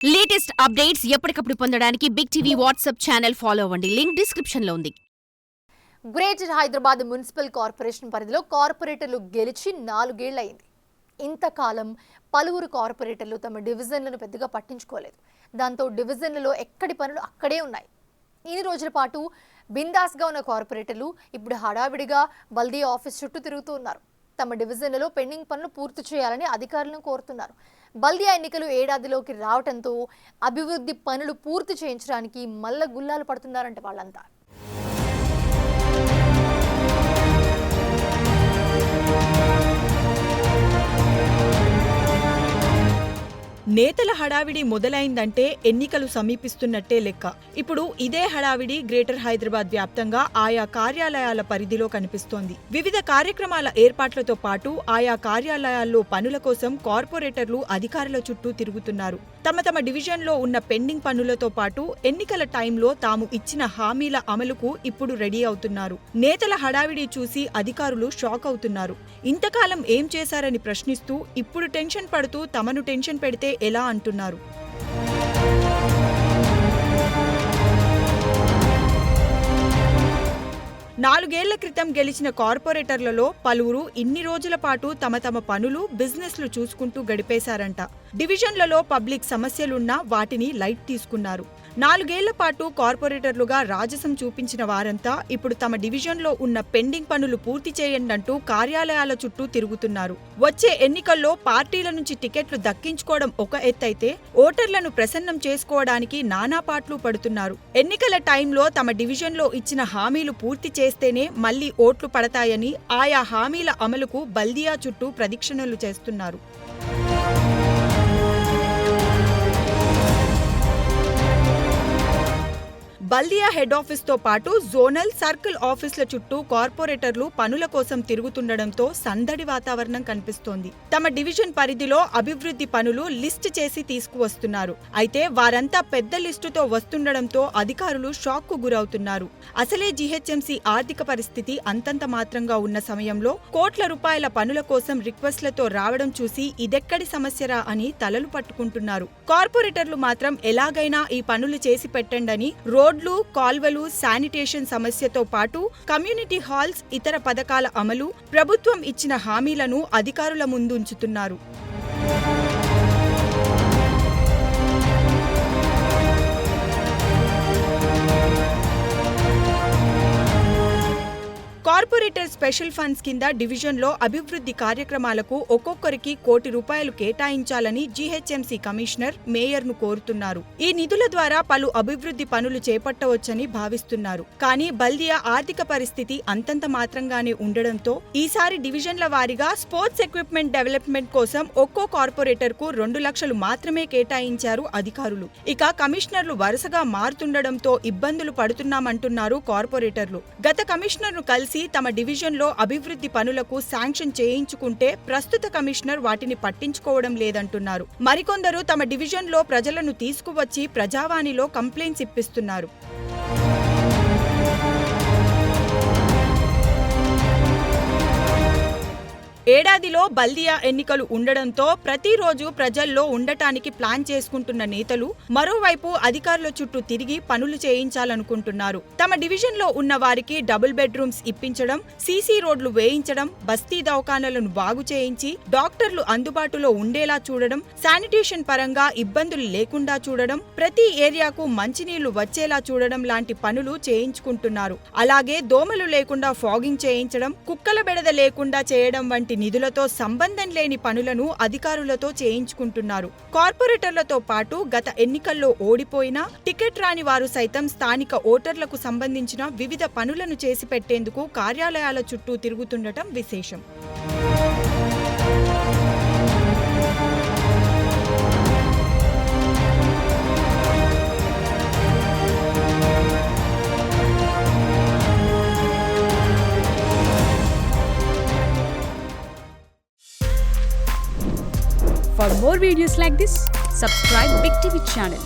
Latest updates ఎప్పటికప్పుడు పొందడానికి big TV WhatsApp channel follow అవ్వండి. లింక్ డిస్క్రిప్షన్ లో ఉంది. గ్రేటర్ హైదరాబాద్ మున్సిపల్ కార్పొరేషన్ పరిధిలో కార్పొరేటర్లు గెలిచి 4 ఏళ్లయింది. ఇంతకాలం పలువురు కార్పొరేటర్లు తమ డివిజన్లను పెద్దగా పట్టించుకోలేదు. దాంతో డివిజన్లలో ఎక్కడి పనులు అక్కడే ఉన్నాయి. ఇన్ని రోజుల పాటు బిందాస్గా ఉన్న కార్పొరేటర్లు ఇప్పుడు హడావిడిగా బల్దీ ఆఫీస్ చుట్టూ తిరుగుతూ ఉన్నారు. తమ డివిజన్లలో పెండింగ్ పనులు పూర్తి చేయాలని అధికారులను కోరుతున్నారు. బల్దియా ఎన్నికలు ఏడాదిలోకి రావడంతో అభివృద్ధి పనులు పూర్తి చేయించడానికి మల్ల గుల్లాలు పడుతున్నారంట వాళ్ళంతా. నేతల హడావిడి మొదలైందంటే ఎన్నికలు సమీపిస్తున్నట్టే లెక్క. ఇప్పుడు ఇదే హడావిడి గ్రేటర్ హైదరాబాద్ వ్యాప్తంగా ఆయా కార్యాలయాల పరిధిలో కనిపిస్తోంది. వివిధ కార్యక్రమాల ఏర్పాట్లతో పాటు ఆయా కార్యాలయాల్లో పనుల కోసం కార్పొరేటర్లు అధికారుల చుట్టూ తిరుగుతున్నారు. తమ డివిజన్లో ఉన్న పెండింగ్ పనులతో పాటు ఎన్నికల టైంలో తాము ఇచ్చిన హామీల అమలుకు ఇప్పుడు రెడీ అవుతున్నారు. నేతల హడావిడి చూసి అధికారులు షాక్ అవుతున్నారు. ఇంతకాలం ఏం చేశారని ప్రశ్నిస్తూ ఇప్పుడు టెన్షన్ పడుతూ తమను టెన్షన్ పెడితే ఎలా అంటున్నారు. నాలుగేళ్ల క్రితం గెలిచిన కార్పొరేటర్లలో పలువురు ఇన్ని రోజుల పాటు తమ పనులు, బిజినెస్లు చూసుకుంటూ గడిపేశారంట. డివిజన్లలో పబ్లిక్ సమస్యలున్నా వాటిని లైట్ తీసుకున్నారు. 4 ఏళ్ల పాటు కార్పొరేటర్లుగా రాజసం చూపించిన వారంతా ఇప్పుడు తమ డివిజన్లో ఉన్న పెండింగ్ పనులు పూర్తి చేయండంటూ కార్యాలయాల చుట్టూ తిరుగుతున్నారు. వచ్చే ఎన్నికల్లో పార్టీల నుంచి టికెట్లు దక్కించుకోవడం ఒక ఎత్తైతే ఓటర్లను ప్రసన్నం చేసుకోవడానికి నానా పాట్లు పడుతున్నారు. ఎన్నికల టైంలో తమ డివిజన్లో ఇచ్చిన హామీలు పూర్తి చేస్తేనే మళ్లీ ఓట్లు పడతాయని ఆయా హామీల అమలుకు బల్దియా చుట్టూ ప్రదక్షిణలు చేస్తున్నారు. బల్దియా హెడ్ ఆఫీస్తో పాటు జోనల్, సర్కిల్ ఆఫీసుల చుట్టూ కార్పొరేటర్లు పనుల కోసం తిరుగుతుండడంతో సందడి వాతావరణం కనిపిస్తోంది. తమ డివిజన్ పరిధిలో అభివృద్ధి పనులు లిస్ట్ చేసి తీసుకువస్తున్నారు. అయితే వారంతా పెద్ద లిస్టుతో వస్తుండడంతో అధికారులు షాక్కు గురవుతున్నారు. అసలే జీహెచ్ఎంసీ ఆర్థిక పరిస్థితి అంతంత మాత్రంగా ఉన్న సమయంలో కోట్ల రూపాయల పనుల కోసం రిక్వెస్ట్లతో రావడం చూసి ఇదెక్కడి సమస్యరా అని తలలు పట్టుకుంటున్నారు. కార్పొరేటర్లు మాత్రం ఎలాగైనా ఈ పనులు చేసి పెట్టండని రోడ్లు, కాల్వలు, శానిటేషన్ సమస్యతో పాటు కమ్యూనిటీ హాల్స్, ఇతర పథకాల అమలు, ప్రభుత్వం ఇచ్చిన హామీలను అధికారుల ముందుంచుతున్నారు. కార్పొరేటర్ స్పెషల్ ఫండ్స్ కింద డివిజన్లో అభివృద్ధి కార్యక్రమాలకు ఒక్కొక్కరికి ₹1 కోటి కేటాయించాలని జీహెచ్ఎంసీ కమిషనర్ మేయర్ను కోరుతున్నారు. ఈ నిధుల ద్వారా పలు అభివృద్ధి పనులు చేపట్టవచ్చని భావిస్తున్నారు. కానీ బల్దియా ఆర్థిక పరిస్థితి అంతంత మాత్రంగానే ఉండడంతో ఈసారి డివిజన్ల వారీగా స్పోర్ట్స్ ఎక్విప్మెంట్ డెవలప్మెంట్ కోసం ఒక్కో కార్పొరేటర్కు 2 లక్షలు మాత్రమే కేటాయించారు అధికారులు. ఇక కమిషనర్లు వరుసగా మారుతుండడంతో ఇబ్బందులు పడుతున్నామంటున్నారు కార్పొరేటర్లు. గత కమిషనర్ను కలిసి తమ డివిజన్లో అభివృద్ధి పనులకు శాంక్షన్ చేయించుకుంటే ప్రస్తుత కమిషనర్ వాటిని పట్టించుకోవడం లేదంటున్నారు. మరికొందరు తమ డివిజన్లో ప్రజలను తీసుకువచ్చి ప్రజావాణిలో కంప్లైంట్స్ ఇప్పిస్తున్నారు. ఏడాదిలో బల్దియా ఎన్నికలు ఉండడంతో ప్రతిరోజు ప్రజల్లో ఉండటానికి ప్లాన్ చేసుకుంటున్న నేతలు మరోవైపు అధికారుల చుట్టూ తిరిగి పనులు చేయించాలనుకుంటున్నారు. తమ డివిజన్లో ఉన్న వారికి డబుల్ బెడ్రూమ్స్ ఇప్పించడం, సీసీ రోడ్లు వేయించడం, బస్తీ దవాఖానాలను బాగు చేయించి డాక్టర్లు అందుబాటులో ఉండేలా చూడడం, శానిటేషన్ పరంగా ఇబ్బందులు లేకుండా చూడడం, ప్రతి ఏరియాకు మంచినీళ్లు వచ్చేలా చూడడం లాంటి పనులు చేయించుకుంటున్నారు. అలాగే దోమలు లేకుండా ఫాగింగ్ చేయించడం, కుక్కల బెడద లేకుండా చేయడం వంటి నిధులతో సంబంధం లేని పనులను అధికారులతో చేయించుకుంటున్నారు. కార్పొరేటర్లతో పాటు గత ఎన్నికల్లో ఓడిపోయినా టికెట్ రాని వారు సైతం స్థానిక ఓటర్లకు సంబంధించిన వివిధ పనులను చేసి పెట్టేందుకు కార్యాలయాల చుట్టూ తిరుగుతుండటం విశేషం. For more videos like this, subscribe Big TV channel.